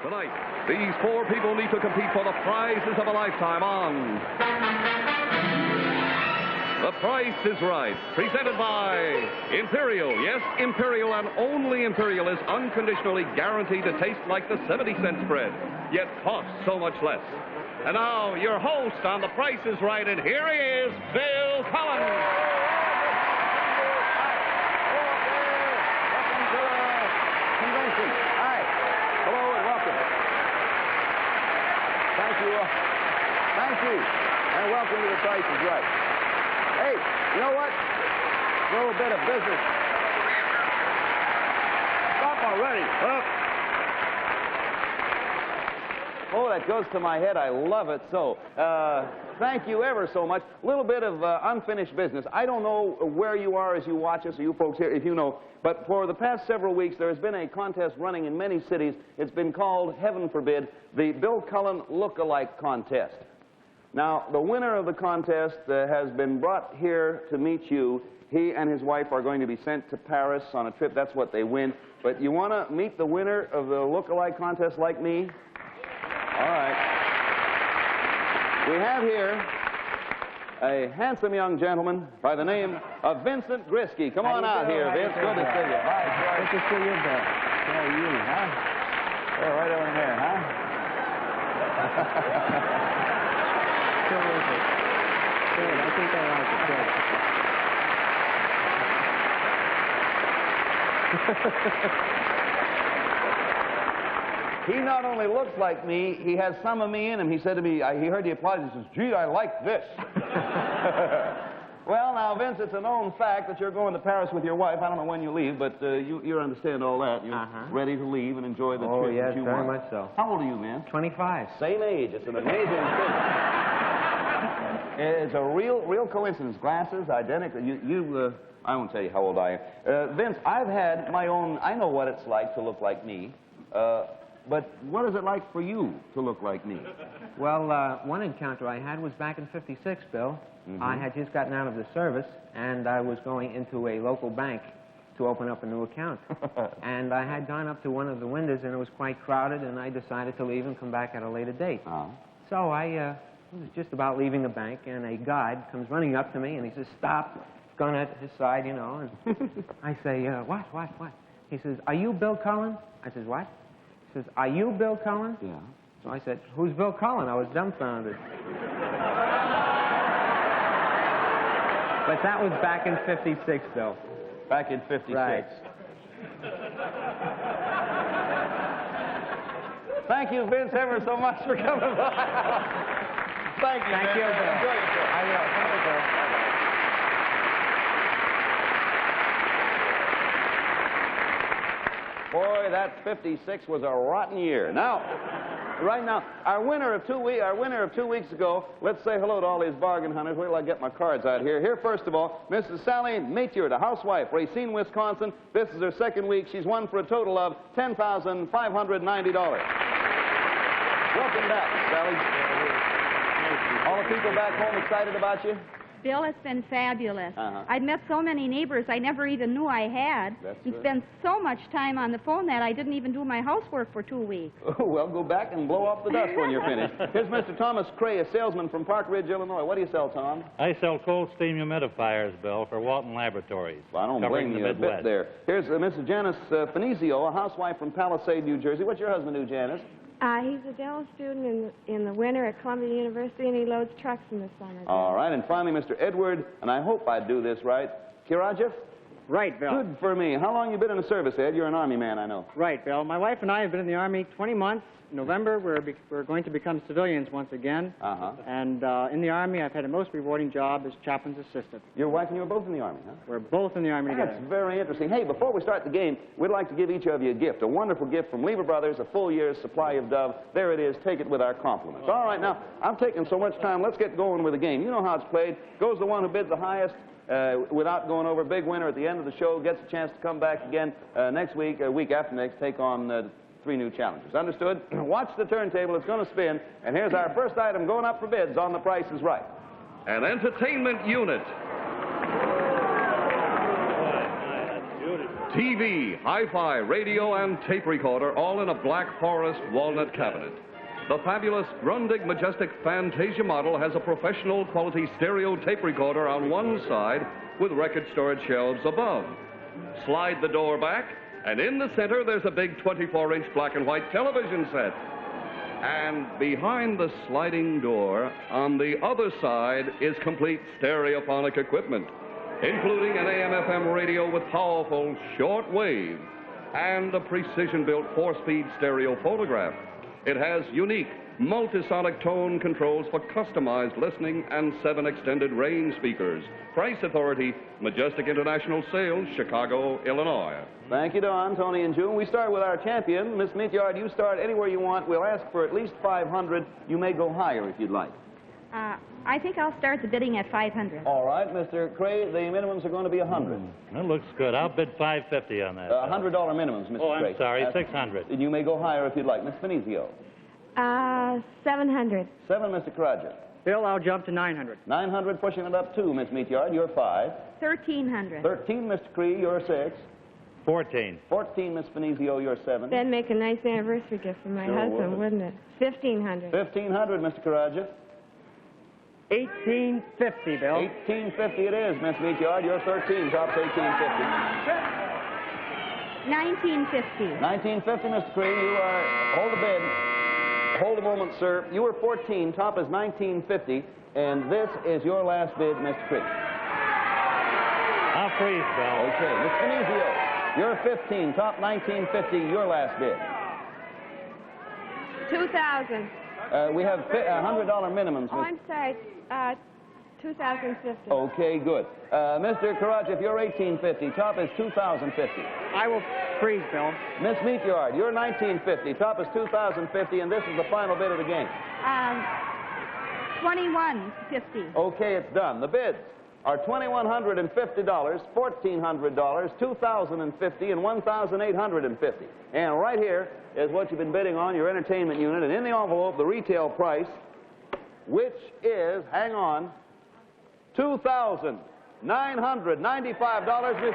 Tonight, these four people need to compete for the prizes of a lifetime on The Price is Right, presented by Imperial. Yes, Imperial and only Imperial is unconditionally guaranteed to taste like the 70-cent spread, yet costs so much less. And now, your host on The Price is Right, and here he is, Bill Collins. Thank you, and welcome to The Price is Right. Hey, you know what? A little bit of business. Stop already. Oh, that goes to my head. I love it so. Thank you ever so much. A little bit of unfinished business. I don't know where you are as you watch us, or you folks here, if you know, but for the past several weeks, there has been a contest running in many cities. It's been called, heaven forbid, the Bill Cullen Look-alike Contest. Now, the winner of the contest has been brought here to meet you. He and his wife are going to be sent to Paris on a trip. That's what they win. But you want to meet the winner of the Look-alike Contest like me? All right. We have here a handsome young gentleman by the name of Vincent Grisky. Come on out here, Vince. Good to see you. Hi, Good to see you, Bill. How are you, huh? Oh, right over in there, huh? Good, is it? Good. I think I like it. Good. He not only looks like me, he has some of me in him. He said to me, he heard the applause, he says, gee, I like this. Well, now, Vince, it's a known fact that you're going to Paris with your wife. I don't know when you leave, but you understand all that. You're ready to leave and enjoy the trip yes, that you very want. much so. How old are you, man? 25. Same age. It's an amazing thing. It's a real coincidence. Glasses, identical. I won't tell you how old I am. Vince, I've had my own, I know what it's like to look like me. But what is it like for you to look like me? Well, one encounter I had was back in '56, Bill. I had just gotten out of the service, and I was going into a local bank to open up a new account. And I had gone up to one of the windows, and it was quite crowded, and I decided to leave and come back at a later date. So I was just about leaving the bank, and a guide comes running up to me, and he says, stop, gun at his side, you know. And I say, what? He says, are you Bill Cullen? I says, what? He says, are you Bill Cullen? Yeah. So I said, who's Bill Cullen? I was dumbfounded. But that was back in '56, Bill. Back in '56. Right. Thank you, Vince, ever so much for coming by. Thank you, Thank you, Bill. Enjoy yourself. I will. Thank you, Bill. Boy, that '56 was a rotten year. Now, right now, our winner of 2 weeks ago, let's say hello to all these bargain hunters. Wait till I get my cards out here. Here, first of all, Mrs. Sally Mathieu, a housewife, Racine, Wisconsin. This is her second week. She's won for a total of $10,590. Welcome back, Sally. All the people back home excited about you? Bill, it's been fabulous. I've met so many neighbors I never even knew I had. And spent so much time on the phone that I didn't even do my housework for 2 weeks. Oh, well, go back and blow off the dust when you're finished. Here's Mr. Thomas Cray, a salesman from Park Ridge, Illinois. What do you sell, Tom? I sell cold steam humidifiers, Bill, for Walton Laboratories. Well, I don't blame you a bit there. Here's Mrs. Janice Finizio, a housewife from Palisade, New Jersey. What's your husband do, Janice? He's a dental student in the winter at Columbia University, and he loads trucks in the summer. All right, and finally, Mr. Edward, and I hope I do this right, Kirajev? Right, Bill. Good for me. How long you been in the service, Ed? You're an Army man, I know. Right, Bill. My wife and I have been in the Army 20 months. In November, we're going to become civilians once again. And in the Army, I've had a most rewarding job as chaplain's assistant. Your wife and you are both in the Army, huh? We're both in the Army together. That's very interesting. Hey, before we start the game, we'd like to give each of you a gift, a wonderful gift from Lever Brothers, a full year's supply of Dove. There it is. Take it with our compliments. All right, now, I'm taking so much time. Let's get going with the game. You know how it's played. Goes the one who bids the highest. Without going over, big winner at the end of the show gets a chance to come back again next week, week after next, take on 3 new challengers. Understood? Watch the turntable. It's going to spin. And here's our first item going up for bids on The Price is Right. An entertainment unit. That's beautiful. TV, hi-fi, radio, and tape recorder, all in a black forest walnut cabinet. The fabulous Grundig Majestic Fantasia model has a professional quality stereo tape recorder on one side with record storage shelves above. Slide the door back, and in the center there's a big 24-inch black and white television set. And behind the sliding door, on the other side, is complete stereophonic equipment, including an AM/FM radio with powerful short wave and a precision-built 4-speed stereo phonograph. It has unique multisonic tone controls for customized listening and 7 extended range speakers. Price authority, Majestic International Sales, Chicago, Illinois. Thank you, Don, Tony, and June. We start with our champion. Miss Meatyard, you start anywhere you want. We'll ask for at least 500. You may go higher if you'd like. I think I'll start the bidding at 500. All right, Mr. Cray, the minimums are going to be 100. That looks good. I'll bid $550 on that. $100 minimums, Mr. Oh, Cray. I'm sorry, 600. And you may go higher if you'd like. Miss Finizio. 700. 7, Mr. Karaja. Bill, I'll jump to 900. 900, pushing it up 2, Miss Meatyard. You're 5. 1,300. 13, Mr. Cree. You're 6. 14. 14, Miss Finizio. You're 7. That'd make a nice anniversary gift for my Sure husband, would. wouldn't it? 1,500. 1,500, Mr. Karaja. 1850, Bill. 1850 it is, Miss Meatyard. You're 13. Tops 1850. 1950. 1950, Mr. Cree. You are... Hold the bid. Hold a moment, sir. You were 14. Top is 1950. And this is your last bid, Mr. Cree. I'll freeze, Bill. Okay. Miss Finizio, you're 15. Top 1950. Your last bid. 2,000. We have $100 minimums. Oh, I'm sorry. 2,050. Okay, good. Mr. Karaja, if you're 1850, top is 2,050. I will freeze, Bill. Miss Meatyard, you're 1950, top is 2,050, and this is the final bid of the game. 2150. Okay, it's done. The bids are $2,150, $1,400, $2,050, and $1,850. And right here is what you've been bidding on, your entertainment unit, and in the envelope, the retail price, which is, hang on, $2,995. Miss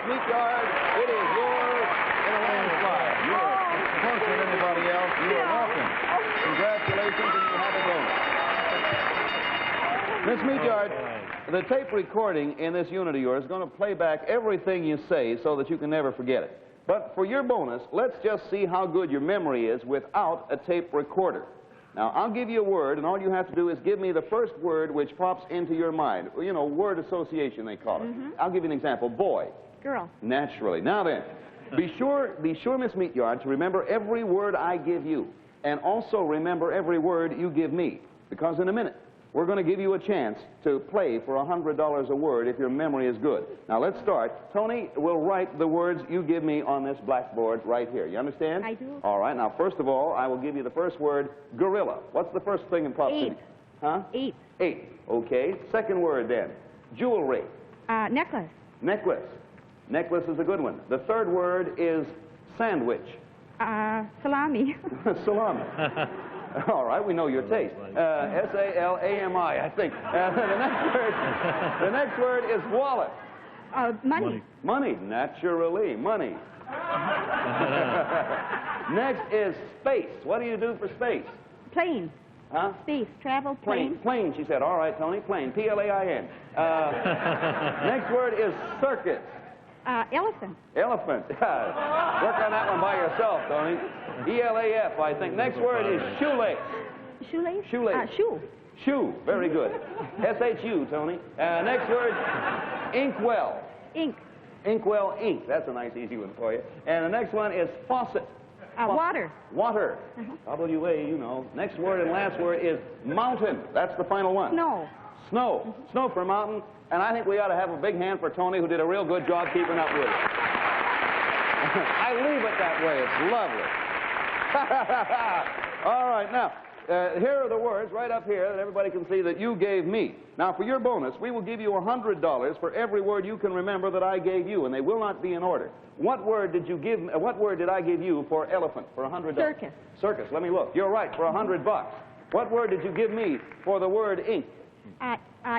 Meatyard, it is yours in a landslide. You are closer than anybody else. You are welcome. Congratulations, and you have a bonus. Miss Meatyard, the tape recording in this unit of yours is going to play back everything you say so that you can never forget it. But for your bonus, let's just see how good your memory is without a tape recorder. Now, I'll give you a word, and all you have to do is give me the first word which pops into your mind. You know, word association, they call it. I'll give you an example. Boy. Girl. Naturally. Now then, be sure, Miss Meatyard, to remember every word I give you. And also remember every word you give me. Because in a minute, we're going to give you a chance to play for $100 a word if your memory is good. Now, let's start. Tony will write the words you give me on this blackboard right here. You understand? I do. All right. Now, first of all, I will give you the first word, gorilla. What's the first thing that pops in? 8. Huh? 8. 8. Okay. Second word, then. Jewelry. Necklace. Necklace. Necklace is a good one. The third word is sandwich. Salami. Salami. All right, we know your taste. S-A-L-A-M-I, I think. The next word is wallet. Money. Money, naturally, money. Next is space. What do you do for space? Plane. Huh? Space. Travel. Plane. Plane, she said. All right, Tony, plane. P-L-A-I-N. Next word is circus. Elephant. Elephant. Work on that one by yourself, Tony. E-L-A-F, I think. Next word is shoelace. Shoelace? Shoelace. Shoe. Shoe. Very good. S-H-U, Tony. Next word, inkwell. Ink. Inkwell, ink. That's a nice, easy one for you. And the next one is faucet. Water. Water. W-A, you know. Next word and last word is mountain. That's the final one. Snow. Snow. Snow for a mountain. And I think we ought to have a big hand for Tony, who did a real good job keeping up with it. I leave it that way. It's lovely. All right, now, here are the words right up here that everybody can see that you gave me. Now, for your bonus, we will give you $100 for every word you can remember that I gave you, and they will not be in order. What word did you give? What word did I give you for elephant for $100? Circus. Circus. Let me look. You're right, for $100. What word did you give me for the word ink?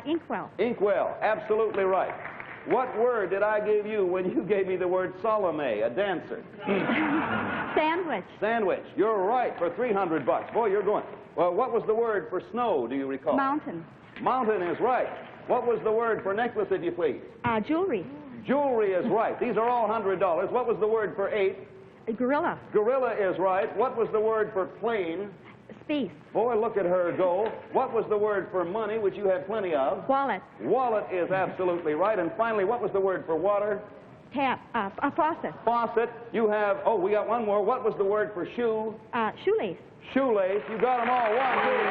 Inkwell. Inkwell. Absolutely right. What word did I give you when you gave me the word Salome, a dancer? Sandwich. Sandwich. You're right for $300. Boy, you're going. Well, what was the word for snow, do you recall? Mountain. Mountain is right. What was the word for necklace, if you please? Jewelry. Jewelry is right. These are all $100. What was the word for 8? Gorilla. Gorilla is right. What was the word for plane? Space. Boy, look at her go. What was the word for money, which you have plenty of? Wallet. Wallet is absolutely right. And finally, what was the word for water? Tap. A faucet. Faucet. You have, oh, we got one more. What was the word for shoe? Shoelace. Shoelace. You got them all. 1, 2, 3, 4,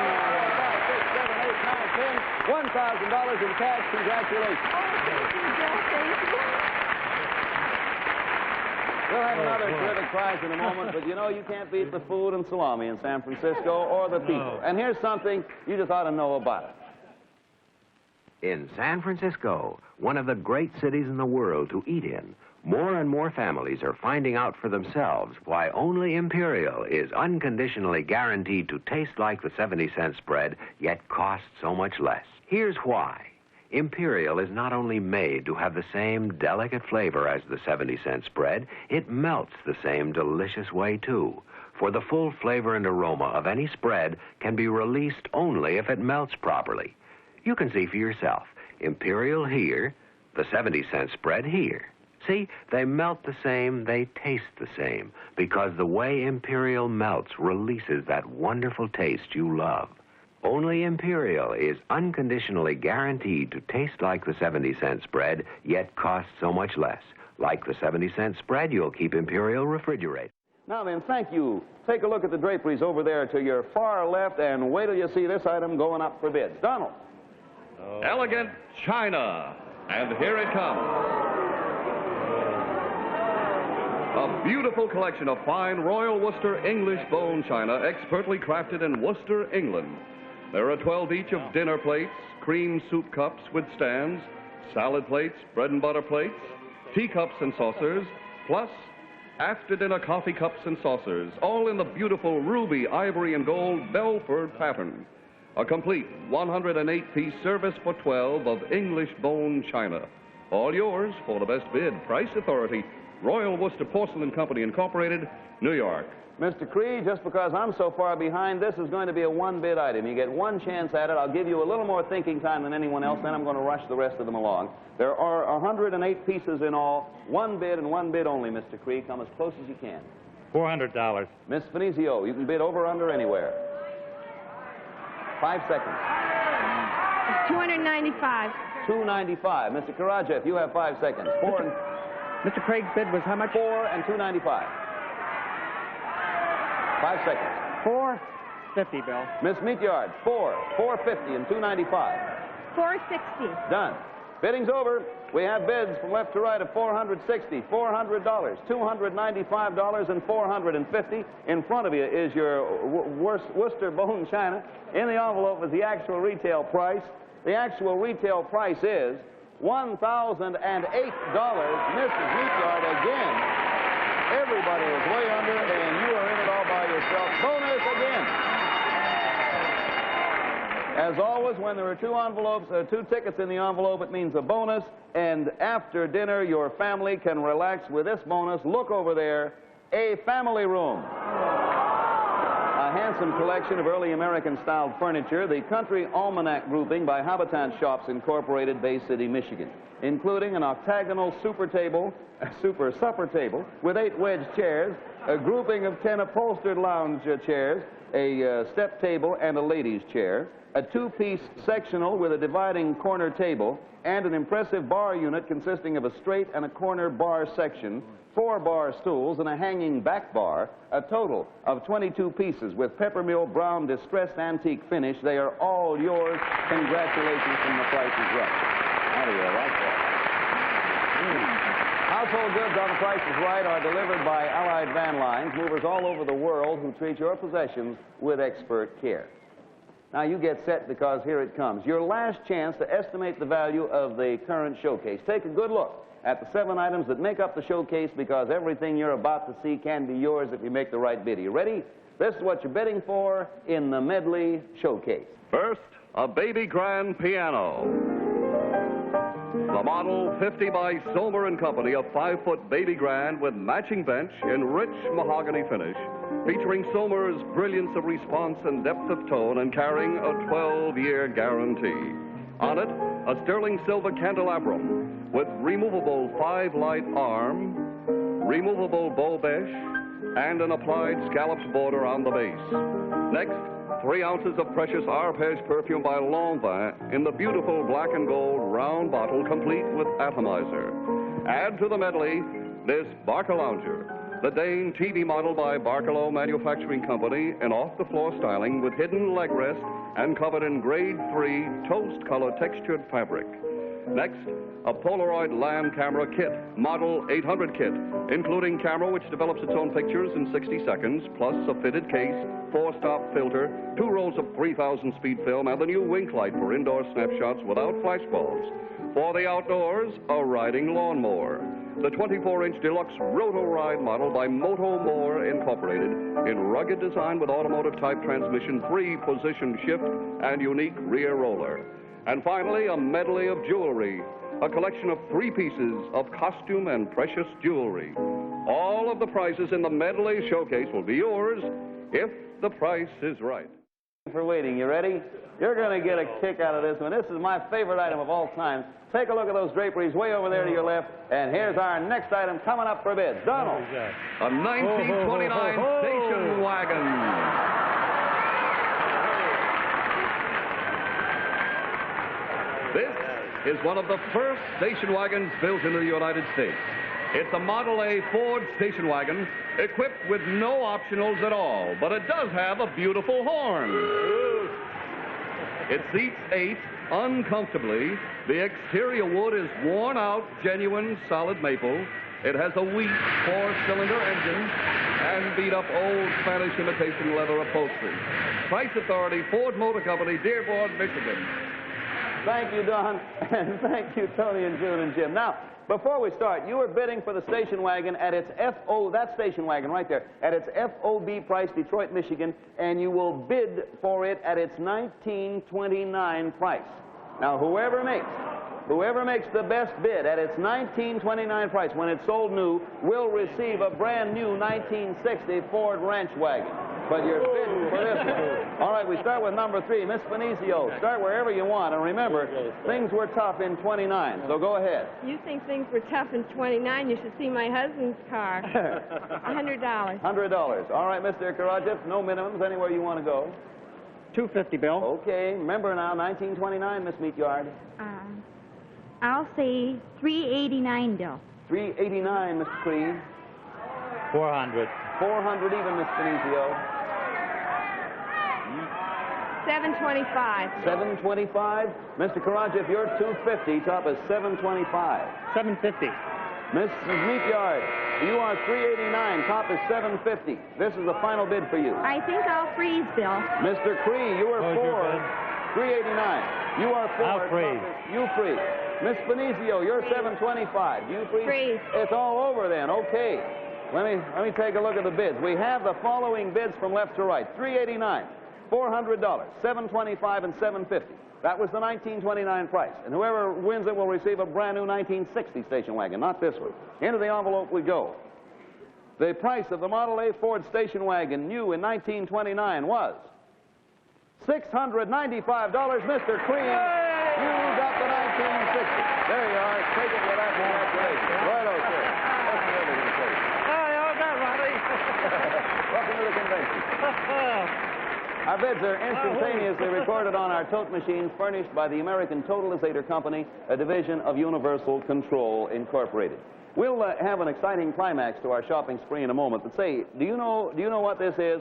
5, 6, 7, 8, 9, 10. $1,000 in cash. Congratulations. Oh, thank you, Bill. Thank you. We'll have another terrific prize in a moment, but you know you can't beat the food and salami in San Francisco or the people. And here's something you just ought to know about it. In San Francisco, one of the great cities in the world to eat in, more and more families are finding out for themselves why only Imperial is unconditionally guaranteed to taste like the 70-cent spread, yet cost so much less. Here's why. Imperial is not only made to have the same delicate flavor as the 70-cent spread, it melts the same delicious way, too. For the full flavor and aroma of any spread can be released only if it melts properly. You can see for yourself. Imperial here, the 70-cent spread here. See, they melt the same, they taste the same, because the way Imperial melts releases that wonderful taste you love. Only Imperial is unconditionally guaranteed to taste like the 70-cent spread, yet cost so much less. Like the 70-cent spread, you'll keep Imperial refrigerated. Now then, thank you. Take a look at the draperies over there to your far left, and wait till you see this item going up for bids. Donald. Elegant China. And here it comes. A beautiful collection of fine Royal Worcester English bone china, expertly crafted in Worcester, England. There are 12 each of dinner plates, cream soup cups with stands, salad plates, bread and butter plates, teacups and saucers, plus after-dinner coffee cups and saucers, all in the beautiful ruby, ivory, and gold Belford pattern. A complete 108-piece service for 12 of English bone china. All yours for the best bid. Price Authority, Royal Worcester Porcelain Company, Incorporated, New York. Mr. Creed, just because I'm so far behind, this is going to be a one-bid item. You get one chance at it. I'll give you a little more thinking time than anyone else, then I'm going to rush the rest of them along. There are 108 pieces in all. One bid and one bid only, Mr. Creed. Come as close as you can. $400. Miss Finizio, you can bid over or under anywhere. 5 seconds. $295. $295. Mr. Karajev, you have 5 seconds. Mr. Craig's bid was how much? $4 and $295. 5 seconds. $450, Bill. Miss Meatyard, $450 and $295. $460. Done. Bidding's over. We have bids from left to right of $460, $400, $295, and $450. In front of you is your Worcester bone china. In the envelope is the actual retail price. The actual retail price is $1,008. Mrs. Meatyard again. Everybody is way under, and you are in it all by yourself. Bonus again. As always, when there are two tickets in the envelope, it means a bonus. And after dinner, your family can relax with this bonus. Look over there, a family room. A handsome collection of early American-styled furniture, the Country Almanac grouping by Habitant Shops Incorporated, Bay City, Michigan, including an octagonal super supper table with 8 wedge chairs, a grouping of 10 upholstered lounge chairs, a step table and a ladies' chair, a 2-piece sectional with a dividing corner table, and an impressive bar unit consisting of a straight and a corner bar section, 4 bar stools, and a hanging back bar, a total of 22 pieces with peppermill brown distressed antique finish. They are all yours. Congratulations from The Price is Right. How do you like that? Household goods on The Price is Right are delivered by Allied Van Lines, movers all over the world who treat your possessions with expert care. Now you get set because here it comes. Your last chance to estimate the value of the current showcase. Take a good look at the 7 items that make up the showcase, because everything you're about to see can be yours if you make the right bid. Are you ready? This is what you're bidding for in the Medley Showcase. First, a baby grand piano. The Model 50 by Somer & Company, a 5-foot baby grand with matching bench in rich mahogany finish, featuring Somer's brilliance of response and depth of tone and carrying a 12-year guarantee. On it, a sterling silver candelabrum with removable 5-light arm, removable bow besh, and an applied scalloped border on the base. Next, 3 ounces of precious Arpège perfume by Lanvin in the beautiful black and gold round bottle, complete with atomizer. Add to the medley this Barker Lounger, the Dane TV model by Barkalow Manufacturing Company in off-the-floor styling with hidden leg rest and covered in grade 3 toast color textured fabric. Next, a Polaroid Lamb camera kit, model 800 kit, including camera which develops its own pictures in 60 seconds, plus a fitted case, 4-stop filter, 2 rolls of 3,000 speed film, and the new Wink light for indoor snapshots without flashbulbs. For the outdoors, a riding lawnmower. The 24-inch deluxe Roto-Ride model by Moto More Incorporated in rugged design with automotive-type transmission, 3-position shift, and unique rear roller. And finally, a medley of jewelry, a collection of 3 pieces of costume and precious jewelry. All of the prizes in the medley showcase will be yours if the price is right. For waiting, you ready? You're going to get a kick out of this one. This is my favorite item of all time. Take a look at those draperies way over there to your left, and here's our next item coming up for bids. Donald. A 1929 station wagon. This is one of the first station wagons built in the United States. It's a Model A Ford station wagon equipped with no optionals at all, but it does have a beautiful horn. It seats 8 uncomfortably. The exterior wood is worn out, genuine solid maple. It has a weak 4-cylinder engine and beat up old Spanish imitation leather upholstery. Price authority, Ford Motor Company, Dearborn, Michigan. Thank you, Don, and thank you, Tony and June and Jim. Now, before we start, you are bidding for the station wagon at its that station wagon right there, at its FOB price, Detroit, Michigan, and you will bid for it at its $19.29 price. Now, whoever makes the best bid at its $19.29 price when it's sold new will receive a brand new 1960 Ford Ranch wagon. But you're bidding for this one. All right, we start with number 3, Miss Venezio. Start wherever you want, and remember, things were tough in 29, so go ahead. You think things were tough in 29? You should see my husband's car. $100. $100. All right, Mr. Karajev, no minimums, anywhere you want to go. $250, Bill. Okay, remember now, 1929, Miss Meatyard. I'll say $389, Bill. $389, Mr. Creed. 400. 400 even, Miss Venezio. $725. $725. Mr. Karajev, you're $250. Top is $725. $750. Mrs. Meatyard, you are $389. Top is $750. This is the final bid for you. I think I'll freeze, Bill. Mr. Cree, you are $389. You are 4. I'll freeze. You freeze. Miss Venezio, you're $725. You freeze? Freeze. It's all over then. Okay. Let me take a look at the bids. We have the following bids from left to right. $389, $400, $725, and $750. That was the 1929 price. And whoever wins it will receive a brand new 1960 station wagon, not this one. Into the envelope we go. The price of the Model A Ford station wagon, new in 1929, was $695. Mr. Crean, you got the 1960. There you are. Take it with that congratulations. Right, okay. That's what we're going to say. Welcome to the convention. Our bids are instantaneously recorded on our tote machines furnished by the American Totalizator Company, a division of Universal Control Incorporated. We'll have an exciting climax to our shopping spree in a moment. But say, do you know what this is?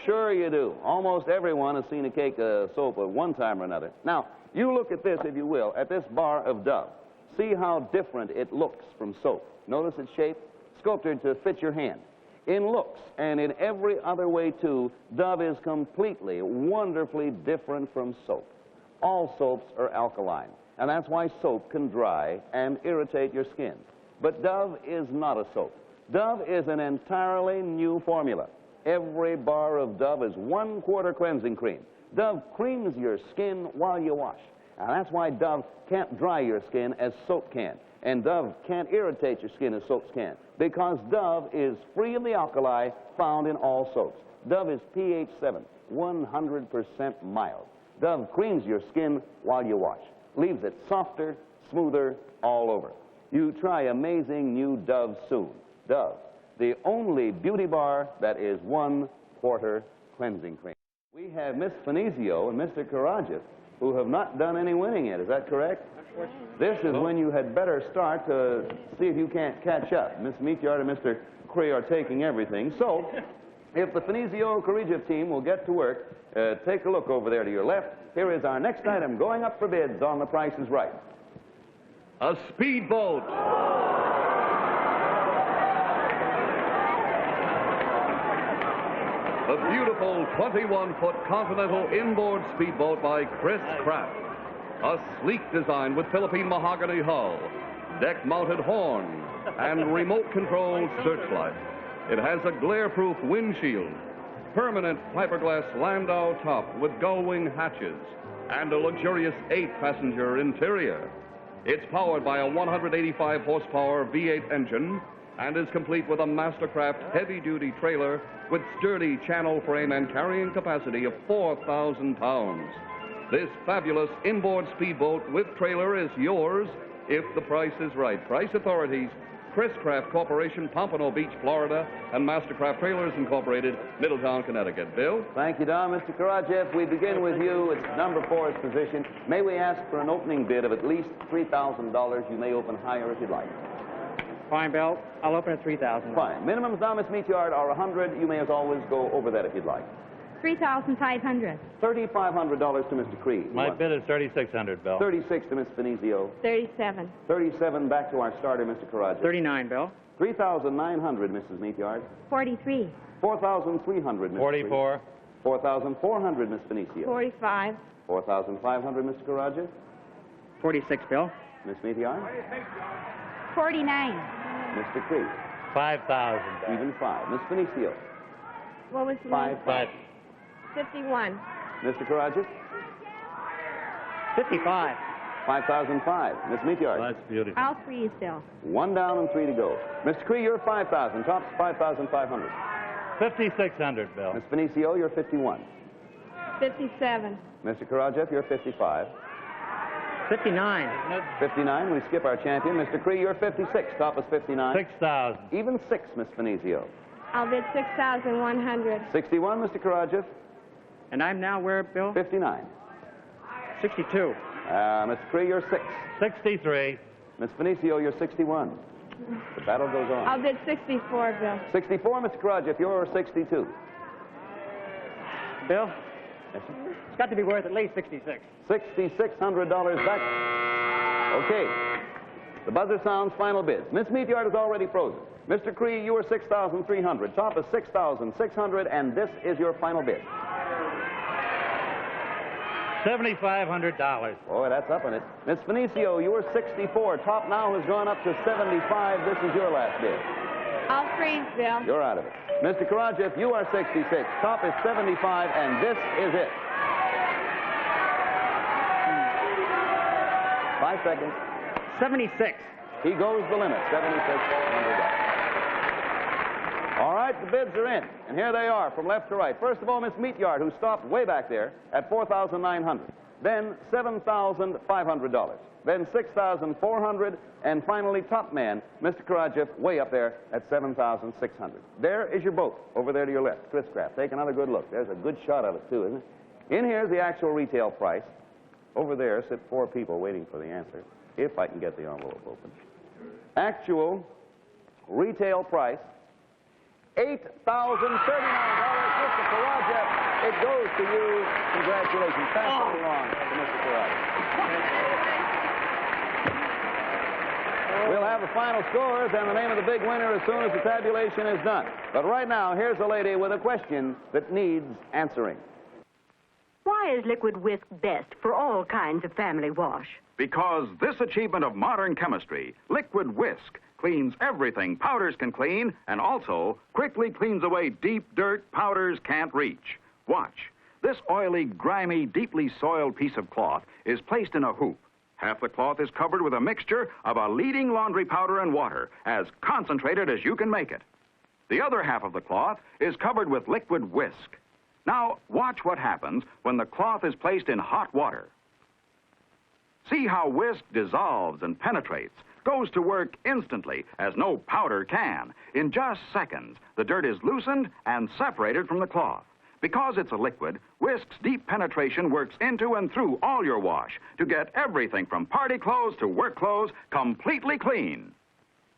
Sure you do. Almost everyone has seen a cake of soap at one time or another. Now, you look at this, if you will, at this bar of Dove. See how different it looks from soap. Notice its shape? Sculptured to fit your hand. In looks and in every other way, too, Dove is completely, wonderfully different from soap. All soaps are alkaline, and that's why soap can dry and irritate your skin. But Dove is not a soap. Dove is an entirely new formula. Every bar of Dove is 1/4 cleansing cream. Dove creams your skin while you wash. Now, that's why Dove can't dry your skin as soap can. And Dove can't irritate your skin as soaps can. Because Dove is free of the alkali found in all soaps. Dove is pH 7, 100% mild. Dove cleans your skin while you wash. Leaves it softer, smoother all over. You try amazing new Dove soon. Dove, the only beauty bar that is 1/4 cleansing cream. We have Miss Finizio and Mr. Karadzic, who have not done any winning yet. Is that correct? This is when you had better start to see if you can't catch up. Miss Meatyard and Mr. Cree are taking everything. So, if the Finizio Karadzic team will get to work, take a look over there to your left. Here is our next item going up for bids on The Price is Right. A speedboat. The beautiful 21-foot Continental inboard speedboat by Chris Kraft. A sleek design with Philippine mahogany hull, deck-mounted horn, and remote-controlled searchlight. It has a glare-proof windshield, permanent fiberglass landau top with gull-wing hatches, and a luxurious 8-passenger interior. It's powered by a 185-horsepower V8 engine and is complete with a Mastercraft heavy-duty trailer with sturdy channel frame and carrying capacity of 4,000 pounds. This fabulous inboard speedboat with trailer is yours if the price is right. Price authorities, Chris Kraft Corporation, Pompano Beach, Florida, and Mastercraft Trailers Incorporated, Middletown, Connecticut. Bill? Thank you, Don. Mr. Karadzic, we begin with you. It's number 4's position. May we ask for an opening bid of at least $3,000? You may open higher if you'd like. Fine, Bill. I'll open at $3,000. Fine. Minimums now, Miss Meatyard, are $100. You may, as always, go over that if you'd like. $3,500. $3,500 to Mr. Creed. My bid is $3,600, Bill. 36 to Miss Finizio. 37. 37 back to our starter, Mr. Karadzic. 39, Bill. 3,900, Mrs. Meatyard. 43. 4,300, Mr. 44. 4,400, Miss Finizio. 45. 4,500, Mr. Karadzic. 46, Bill. Miss Meatyard. 49. Mr. Creed. 5,000. Even 5. Miss Finicio. What was the 5. 51. Mr. Karadzic. 55. 5,005. Miss Meatyard. That's beautiful. I'll freeze, Bill. 1 down and 3 to go. Mr. Cree, you're 5,000. Tops 5,500. 5,600, Bill. Miss Finicio, you're 51. 57. Mr. Karadzic, you're 55. 59. 59, we skip our champion. Mr. Cree, you're 56. Top is 59. 6,000. Even 6, Miss Finizio. I'll bid 6,100. 61, Mr. Karadzic. And I'm now where, Bill? 59. 62. Mr. Cree, you're 6. 63. Miss Finicio, you're 61. The battle goes on. I'll bid 64, Bill. 64, Mr. Karadzic, you're 62. Bill? Yes, sir. It's got to be worth at least 66. $6,600 back. Okay. The buzzer sounds final bids. Miss Meatyard is already frozen. Mr. Cree, you are 6,300. Top is 6,600, and this is your final bid. $7,500. Boy, that's up in it. Miss Finicio, you were 64. Top now has gone up to 75. This is your last bid. I'll freeze, Bill. You're out of it. Mr. Karadzic, you are 66. Top is 75, and this is it. 5 seconds. 76. He goes the limit, $7,600. All right, the bids are in, and here they are from left to right. First of all, Miss Meatyard, who stopped way back there at $4,900. Then $7,500. Then $6,400, and finally, top man, Mr. Karadzic, way up there at $7,600. There is your boat, over there to your left, Chris Kraft. Take another good look. There's a good shot of it, too, isn't it? In here's the actual retail price. Over there sit 4 people waiting for the answer, if I can get the envelope open. Actual retail price, $8,039. Mr. Karadzic, it goes to you. Congratulations. Pass it along to Mr. Karadzic. We'll have the final scores and the name of the big winner as soon as the tabulation is done. But right now, here's a lady with a question that needs answering. Why is Liquid Whisk best for all kinds of family wash? Because this achievement of modern chemistry, Liquid Whisk, cleans everything powders can clean and also quickly cleans away deep dirt powders can't reach. Watch. This oily, grimy, deeply soiled piece of cloth is placed in a hoop. Half the cloth is covered with a mixture of a leading laundry powder and water, as concentrated as you can make it. The other half of the cloth is covered with liquid whisk. Now, watch what happens when the cloth is placed in hot water. See how whisk dissolves and penetrates, goes to work instantly, as no powder can. In just seconds, the dirt is loosened and separated from the cloth. Because it's a liquid, whisk's deep penetration works into and through all your wash to get everything from party clothes to work clothes completely clean.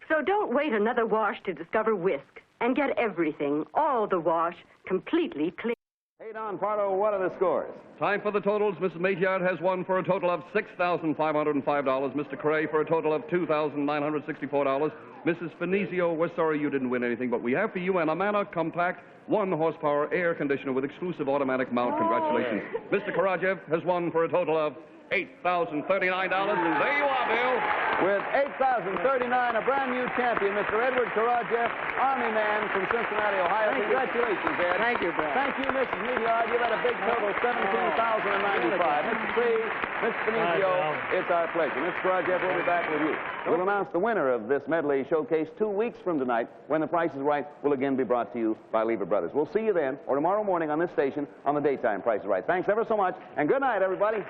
So don't wait another wash to discover whisk and get everything, all the wash, completely clean. Hey, Don Pardo, what are the scores? Time for the totals. Mrs. Maillard has won for a total of $6,505. Mr. Cray for a total of $2,964. Mrs. Finizio, we're sorry you didn't win anything, but we have for you an Amana Compact 1-horsepower air conditioner with exclusive automatic mount. Congratulations. Mr. Karajev has won for a total of $8,039. And there you are, Bill. With $8,039, a brand new champion, Mr. Edward Karajev, Army man from Cincinnati, Ohio. Congratulations, Ed. Thank you, Brad. Thank you, Mrs. Maillard. You've had a big total, $17,095. Mr. Cree, Mr. Finizio, it's our pleasure. Mr. Karajev, we'll be back with you. We'll announce the winner of this medley showcase 2 weeks from tonight, when The Price is Right will again be brought to you by Lever Brothers. We'll see you then, or tomorrow morning on this station on the daytime Price is Right. Thanks ever so much, and good night, everybody.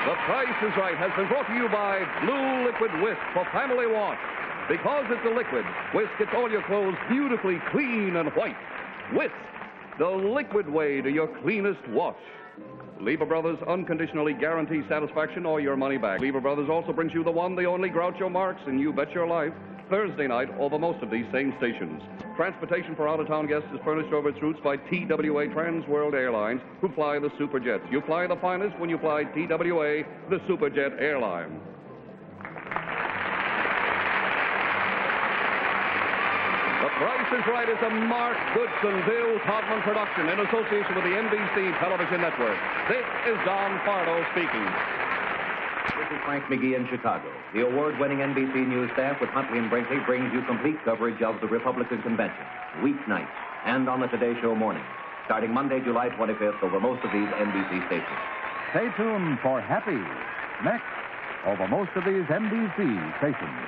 The Price is Right has been brought to you by Blue Liquid Whisk for family wash. Because it's a liquid, Whisk gets all your clothes beautifully clean and white. Whisk, the liquid way to your cleanest wash. Lever Brothers unconditionally guarantee satisfaction or your money back. Lever Brothers also brings you the one, the only Groucho Marx in You Bet Your Life, Thursday night over most of these same stations. Transportation for out-of-town guests is furnished over its routes by TWA Trans World Airlines, who fly the Superjets. You fly the finest when you fly TWA, the Superjet airline. The Price is Right is a Mark Goodson, Bill Todman production in association with the NBC Television Network. This is Don Pardo speaking. This is Frank McGee in Chicago. The award-winning NBC News staff with Huntley and Brinkley brings you complete coverage of the Republican Convention, weeknights, and on the Today Show morning, starting Monday, July 25th over most of these NBC stations. Stay tuned for Happy, next, over most of these NBC stations.